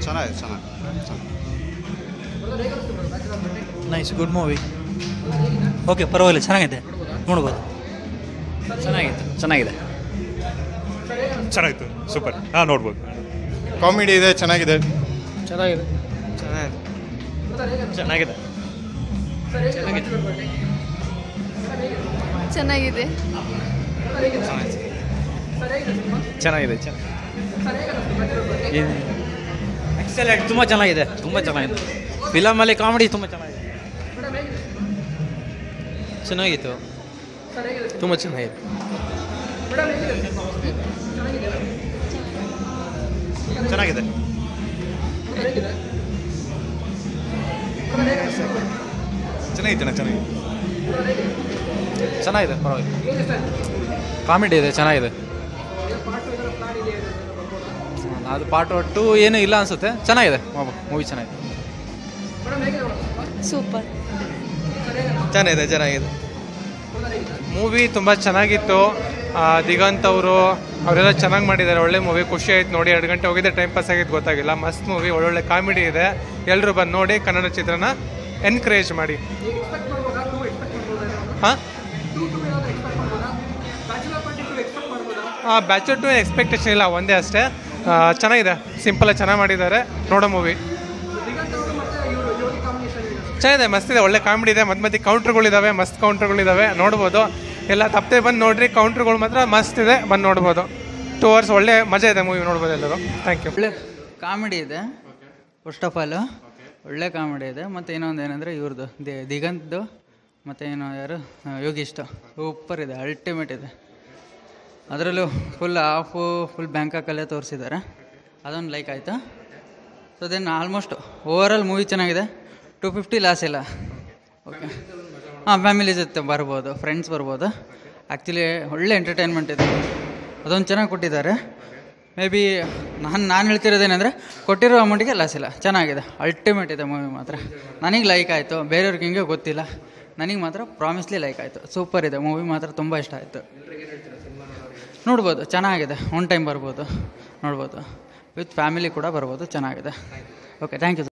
ಚೆನ್ನಾಗಿದೆ ಚೆನ್ನಾಗಿ nice, good movie. Okay, ಪರವಾಗಿಲ್ಲ, ಚೆನ್ನಾಗಿದೆ, ನೋಡ್ಬೋದು. ಚೆನ್ನಾಗಿದೆ. ಚೆನ್ನಾಗಿತ್ತು, ಸೂಪರ್. ಹಾಂ, ನೋಡ್ಬೋದು. ಕಾಮಿಡಿ ಇದೆ, ಚೆನ್ನಾಗಿದೆ. ಚೆನ್ನಾಗಿದೆ. ಚೆನ್ನಾಗಿದೆ. ಚೆನ್ನಾಗಿದೆ. ಚೆನ್ನಾಗಿದೆ. ಎಕ್ಸಲೆಂಟ್, ತುಂಬ ಚೆನ್ನಾಗಿದೆ. ಫಿಲಮಲ್ಲಿ ಕಾಮಿಡಿ ತುಂಬ ಚೆನ್ನಾಗಿದೆ. ಚೆನ್ನಾಗಿತ್ತು, ತುಂಬ ಚೆನ್ನಾಗಿದೆ. ಚೆನ್ನಾಗಿದೆ. ಚೆನ್ನಾಗಿದೆ, ಪರವಾಗಿಲ್ಲ. ಕಾಮಿಡಿ ಇದೆ, ಚೆನ್ನಾಗಿದೆ. ಅದು ಪಾರ್ಟ್ 2 ಏನೂ ಇಲ್ಲ ಅನಿಸುತ್ತೆ. ಚೆನ್ನಾಗಿದೆ, ಮೂವಿ ಚೆನ್ನಾಗಿದೆ. ಸೂಪರ್. ಚೆನ್ನಾಗಿದೆ. ಮೂವಿ ತುಂಬ ಚೆನ್ನಾಗಿತ್ತು. ದಿಗಂತ್ ಅವರೆಲ್ಲ ಚೆನ್ನಾಗಿ ಮಾಡಿದ್ದಾರೆ. ಒಳ್ಳೆ ಮೂವಿ, ಖುಷಿ ಆಯ್ತು ನೋಡಿ. 2 ಗಂಟೆ ಹೋಗಿದ್ದೆ, ಟೈಮ್ ಪಾಸ್ ಆಗಿದ್ದು ಗೊತ್ತಾಗಿಲ್ಲ. ಮಸ್ತ್ ಮೂವಿ, ಒಳ್ಳೊಳ್ಳೆ ಕಾಮಿಡಿ ಇದೆ. ಎಲ್ಲರೂ ಬಂದು ನೋಡಿ, ಕನ್ನಡ ಚಿತ್ರನ ಎನ್ಕರೇಜ್ ಮಾಡಿ. ಹಾಂ, ಬ್ಯಾಚುಲರ್ 2 ಎಕ್ಸ್ಪೆಕ್ಟೇಷನ್ ಇಲ್ಲ, ಒಂದೇ ಅಷ್ಟೇ. ಚೆನ್ನಾಗಿದೆ, ಸಿಂಪಲಾಗಿ ಚೆನ್ನಾಗಿ ಮಾಡಿದ್ದಾರೆ. ನೋಡೋ ಮೂವಿ ಚೆನ್ನಾಗಿದೆ, ಮಸ್ತಿದೆ, ಒಳ್ಳೆ ಕಾಮಿಡಿ ಇದೆ. ಮಧ್ಯ ಕೌಂಟ್ರ್ಗಳಿದ್ದಾವೆ, ಮಸ್ತ್ ಕೌಂಟ್ರ್ಗಳಿದ್ದಾವೆ, ನೋಡ್ಬೋದು. ಎಲ್ಲ ತಪ್ಪದೆ ಬಂದು ನೋಡ್ರಿ, ಕೌಂಟ್ರ್ಗಳು ಮಾತ್ರ ಮಸ್ತ್ ಇದೆ, ಬಂದು ನೋಡ್ಬೋದು. 2 hours ಒಳ್ಳೆ ಮಜಾ ಇದೆ, ಮೂವಿ ನೋಡ್ಬೋದು ಎಲ್ಲರೂ. Thank you. ಒಳ್ಳೆ ಕಾಮಿಡಿ ಇದೆ, ಫಸ್ಟ್ ಆಫ್ ಆಲು ಒಳ್ಳೆ ಕಾಮಿಡಿ ಇದೆ. ಮತ್ತು ಇನ್ನೊಂದು ಏನಂದರೆ ಇವ್ರದ್ದು ದಿಗಂತ್ದು ಮತ್ತು ಏನೋ ಯಾರು ಯೋಗೀಶ್ದು ಸೂಪರ್ ಇದೆ, ಅಲ್ಟಿಮೇಟ್ ಇದೆ. ಅದರಲ್ಲೂ ಫುಲ್ ಬ್ಯಾಂಕಾಕಲ್ಲೇ ತೋರಿಸಿದ್ದಾರೆ, ಅದೊಂದು ಲೈಕ್ ಆಯಿತು. So then almost overall movie ಚೆನ್ನಾಗಿದೆ. 250 ಲಾಸ್ ಇಲ್ಲ. ಓಕೆ, ಹಾಂ, ಫ್ಯಾಮಿಲಿ ಜೊತೆ ಬರ್ಬೋದು, ಫ್ರೆಂಡ್ಸ್ ಬರ್ಬೋದು. ಆ್ಯಕ್ಚುಲಿ ಒಳ್ಳೆ ಎಂಟರ್ಟೈನ್ಮೆಂಟ್ ಇದೆ, ಅದೊಂದು ಚೆನ್ನಾಗಿ ಕೊಟ್ಟಿದ್ದಾರೆ. ಮೇ ಬಿ ನಾನು ಹೇಳ್ತಿರೋದೇನೆಂದರೆ ಕೊಟ್ಟಿರೋ ಅಮೌಂಟಿಗೆ ಲಾಸ್ ಇಲ್ಲ, ಚೆನ್ನಾಗಿದೆ, ಅಲ್ಟಿಮೇಟ್ ಇದೆ ಮೂವಿ ಮಾತ್ರ. ನನಗೆ ಲೈಕ್ ಆಯಿತು, ಬೇರೆಯವ್ರಿಗೆ ಹಿಂಗೆ ಗೊತ್ತಿಲ್ಲ, ನನಗೆ ಮಾತ್ರ ಪ್ರಾಮಿಸ್ಲಿ ಲೈಕ್ ಆಯಿತು. ಸೂಪರ್ ಇದೆ ಮೂವಿ ಮಾತ್ರ, ತುಂಬ ಇಷ್ಟ ಆಯಿತು. ನೋಡ್ಬೋದು, ಚೆನ್ನಾಗಿದೆ, ಒನ್ ಟೈಮ್ ಬರ್ಬೋದು, ನೋಡ್ಬೋದು. ವಿತ್ ಫ್ಯಾಮಿಲಿ ಕೂಡ ಬರ್ಬೋದು, ಚೆನ್ನಾಗಿದೆ. Okay, thank you.